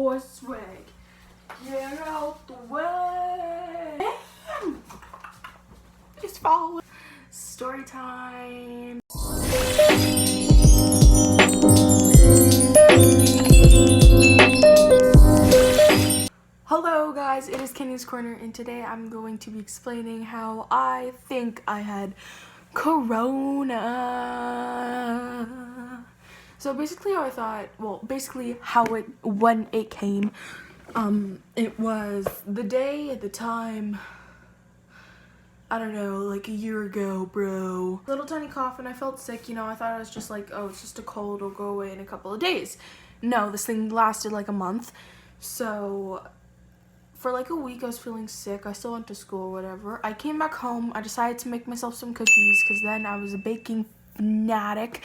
boy swag. Get out the way. Damn. Just follow. Story time. Hello guys, it is Kenny's Corner, and today I'm going to be explaining how I think I had corona. So basically how I thought, when it came, it was the day at the time, I don't know, like a year ago, bro. Little tiny cough and I felt sick, I thought it was just like, oh, it's just a cold, it'll go away in a couple of days. No, this thing lasted like a month. So for like a week I was feeling sick. I still went to school, whatever. I came back home. I decided to make myself some cookies because then I was a baking fanatic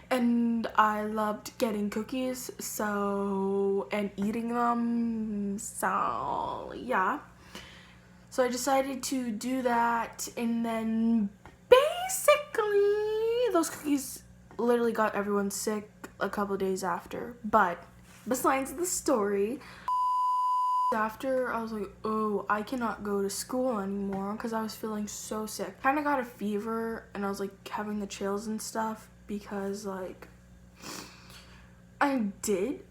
and I loved getting cookies and eating them. So yeah. So I decided to do that, and then basically those cookies literally got everyone sick a couple days after. But besides the story, after I was like, oh, I cannot go to school anymore because I was feeling so sick. Kind of got a fever and I was like having the chills and stuff because like I did.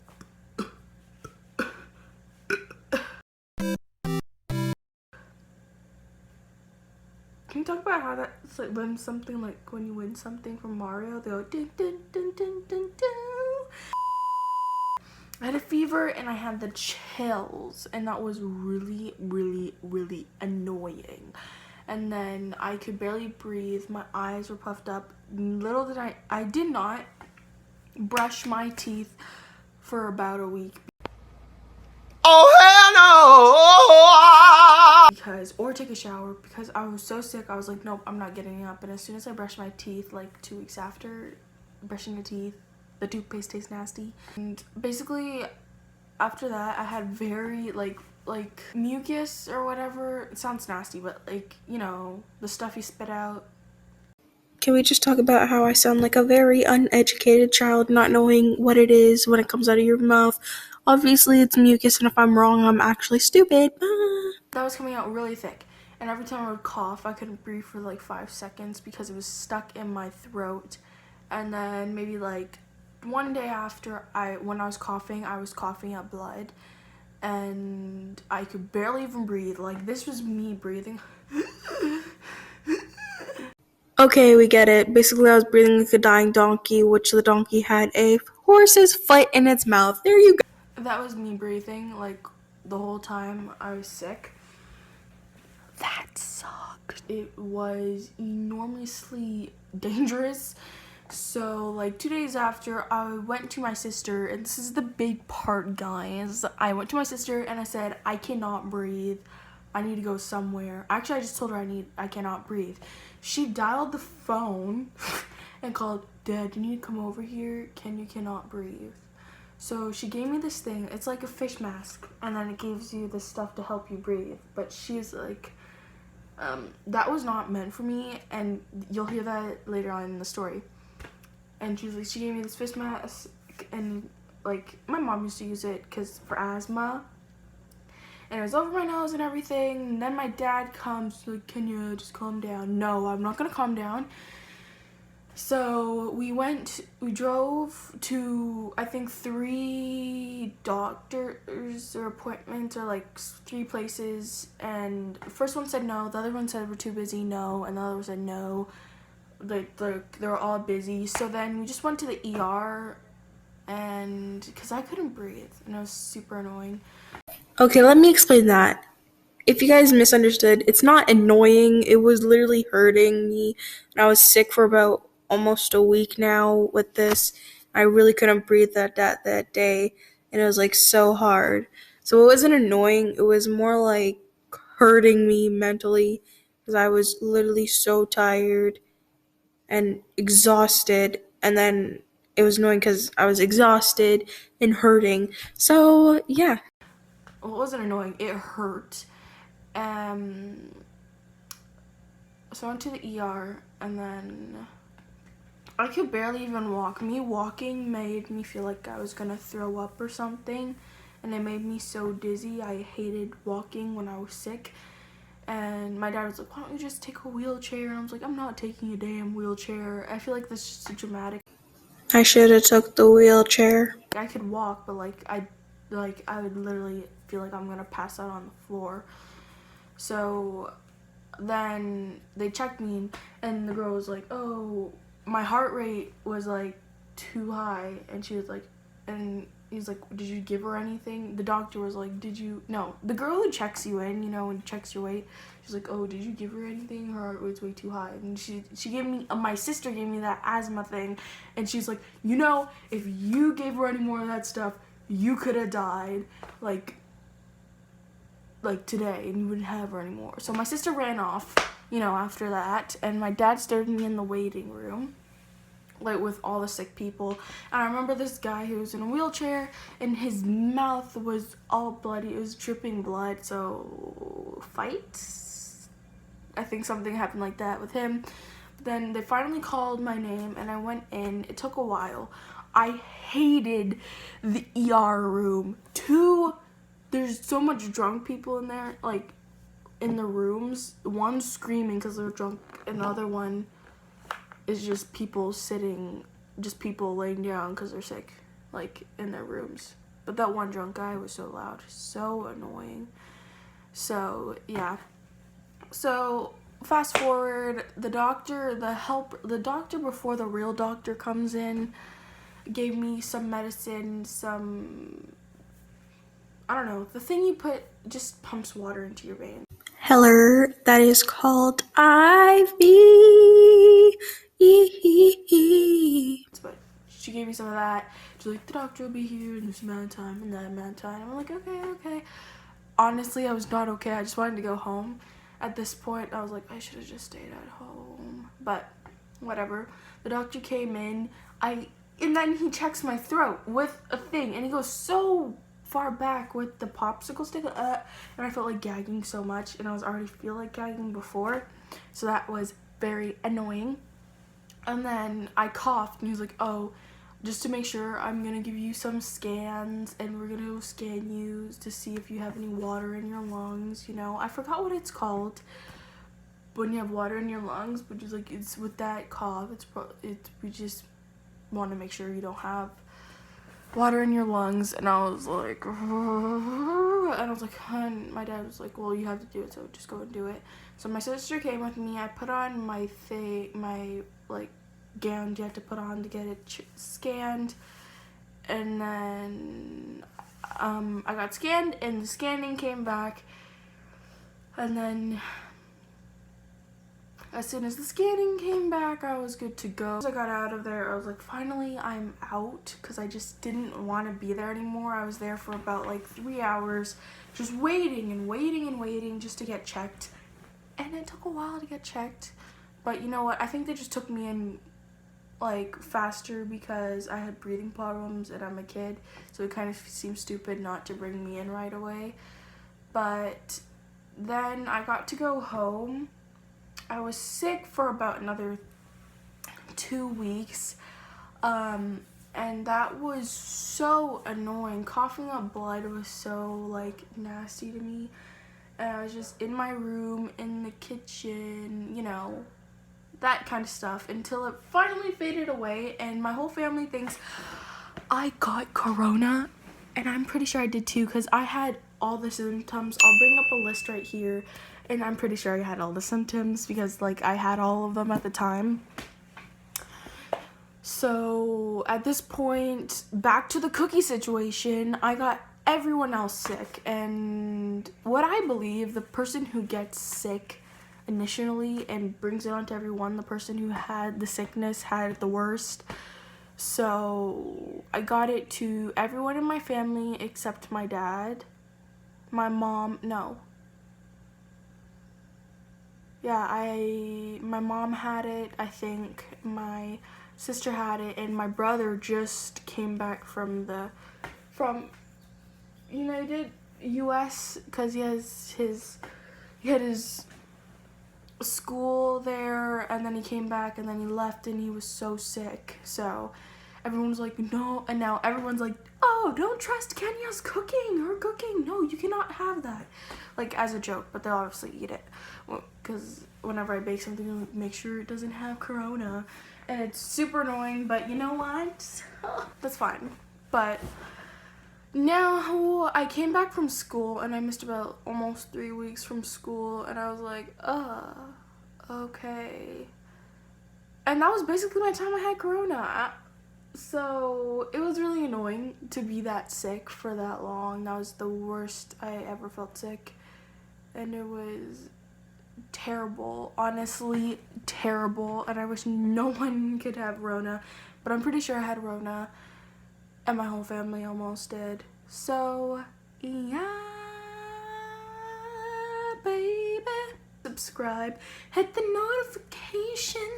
Can you talk about how that's like when you win something from Mario, they go dun dun dun dun dun dun. I had a fever and I had the chills, and that was really, really, really annoying. And then I could barely breathe. My eyes were puffed up. Little did I did not brush my teeth for about a week. Oh hell no! Or take a shower because I was so sick. I was like, nope, I'm not getting up. And as soon as I brushed my teeth, like 2 weeks after brushing your teeth, the toothpaste tastes nasty. And basically after that I had very like mucus or whatever. It sounds nasty, but like, the stuff you spit out. Can we just talk about how I sound like a very uneducated child, not knowing what it is when it comes out of your mouth? Obviously, it's mucus, and if I'm wrong, I'm actually stupid. That was coming out really thick, and every time I would cough, I couldn't breathe for like 5 seconds because it was stuck in my throat. And then maybe like one day after, when I was coughing up blood, and I could barely even breathe. Like, this was me breathing. Okay, we get it. Basically, I was breathing like a dying donkey, which the donkey had a horse's foot in its mouth. There you go. That was me breathing, like, the whole time I was sick. That sucked. It was enormously dangerous. So, like, 2 days after, I went to my sister, and this is the big part, guys. I went to my sister, and I said, I cannot breathe. I need to go somewhere. Actually, I just told her I cannot breathe. She dialed the phone and called, Dad, you need to come over here. You cannot breathe. So she gave me this thing. It's like a fish mask, and then it gives you this stuff to help you breathe. But she's like, that was not meant for me, and you'll hear that later on in the story. And she gave me this fish mask, and like my mom used to use it for asthma. And it was over my nose and everything. And then my dad comes, like, can you just calm down? No, I'm not gonna calm down. So we drove to, I think, 3 doctors or appointments, or like 3 places. And the first one said no, the other one said we're too busy, no. And the other one said no. They were all busy. So then we just went to the ER, and because I couldn't breathe, and it was super annoying. Okay, let me explain that. If you guys misunderstood, it's not annoying. It was literally hurting me. And I was sick for about almost a week now with this. I really couldn't breathe that day, and it was like so hard. So it wasn't annoying. It was more like hurting me mentally because I was literally so tired and exhausted, and then it was annoying because I was exhausted and hurting. So yeah. Well, it wasn't annoying, it hurt. So I went to the ER, and then I could barely even walk. Me walking made me feel like I was gonna throw up or something. and it made me so dizzy. I hated walking when I was sick. And my dad was like, why don't you just take a wheelchair? And I was like, I'm not taking a damn wheelchair. I feel like that's just too dramatic. I should have took the wheelchair. I could walk, but I would literally feel like I'm gonna pass out on the floor. So then they checked me, and the girl was like, oh, my heart rate was like too high, and she was like, and he's like, did you give her anything? The doctor was like, no, the girl who checks you in, and checks your weight, she's like, oh, did you give her anything? Her heart rate's way too high. And she gave me, my sister gave me that asthma thing, and she's like, if you gave her any more of that stuff, you could have died, like today, and you wouldn't have her anymore. So my sister ran off, after that, and my dad stared me in the waiting room, with all the sick people. And I remember this guy who was in a wheelchair, and his mouth was all bloody. It was dripping blood. So fight. I think something happened like that with him. Then they finally called my name, and I went in. It took a while. I hated the ER room. There's so much drunk people in there, in the rooms. One screaming because they're drunk, and the other one is just people laying down because they're sick, in their rooms. But that one drunk guy was so loud, so annoying. So, yeah. So, fast forward, the doctor before the real doctor comes in gave me some medicine, I don't know, the thing you put just pumps water into your veins. Hello, that is called IV. But she gave me some of that. She's like, the doctor will be here in this amount of time and that amount of time. I'm like, okay. Honestly, I was not okay. I just wanted to go home. At this point, I was like, I should have just stayed at home. But whatever. The doctor came in. And then he checks my throat with a thing, and he goes so far back with the popsicle stick, and I felt like gagging so much, and I was already feel like gagging before, so that was very annoying. And then I coughed, and he was like, oh, just to make sure, I'm gonna give you some scans, and we're gonna scan you to see if you have any water in your lungs. I forgot what it's called when you have water in your lungs, but just it's with that cough, we just want to make sure you don't have water in your lungs. And I was like, hun, my dad was like, well, you have to do it, so just go and do it. So my sister came with me. I put on my gown you have to put on to get it scanned, and then I got scanned, and the scanning came back, and then as soon as the scanning came back, I was good to go. As I got out of there, I was like, finally, I'm out, because I just didn't want to be there anymore. I was there for about 3 hours, just waiting and waiting and waiting just to get checked. And it took a while to get checked. But you know what? I think they just took me in, faster because I had breathing problems and I'm a kid. So it kind of seemed stupid not to bring me in right away. But then I got to go home. I was sick for about another 2 weeks, and that was so annoying. Coughing up blood was so nasty to me, and I was just in my room, in the kitchen, that kind of stuff, until it finally faded away, and my whole family thinks I got corona, and I'm pretty sure I did too, because I had all the symptoms. I'll bring up a list right here. And I'm pretty sure I had all the symptoms because, I had all of them at the time. So, at this point, back to the cookie situation, I got everyone else sick. And what I believe, the person who gets sick initially and brings it on to everyone, the person who had the sickness had it the worst. So, I got it to everyone in my family except my dad. My mom, no. Yeah, my mom had it, I think my sister had it, and my brother just came back from US, because he had his school there, and then he came back, and then he left, and he was so sick. So everyone was like, no, and now everyone's like, oh, don't trust Kenya's cooking, her cooking, no, you cannot have that, like, as a joke, but they'll obviously eat it, because whenever I bake something, I make sure it doesn't have corona, and it's super annoying, but you know what, that's fine. But now I came back from school, and I missed about almost 3 weeks from school, and I was like, okay. And that was basically my time I had corona. So it was really annoying to be that sick for that long. That was the worst I ever felt sick. And it was terrible. Honestly, terrible. And I wish no one could have Rona. But I'm pretty sure I had Rona. And my whole family almost did. So, yeah, baby. Subscribe. Hit the notification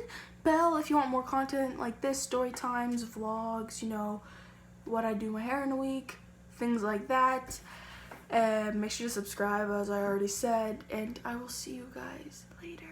bell if you want more content like this, story times, vlogs, you know, what I do my hair in a week, things like that. And make sure to subscribe, as I already said, and I will see you guys later.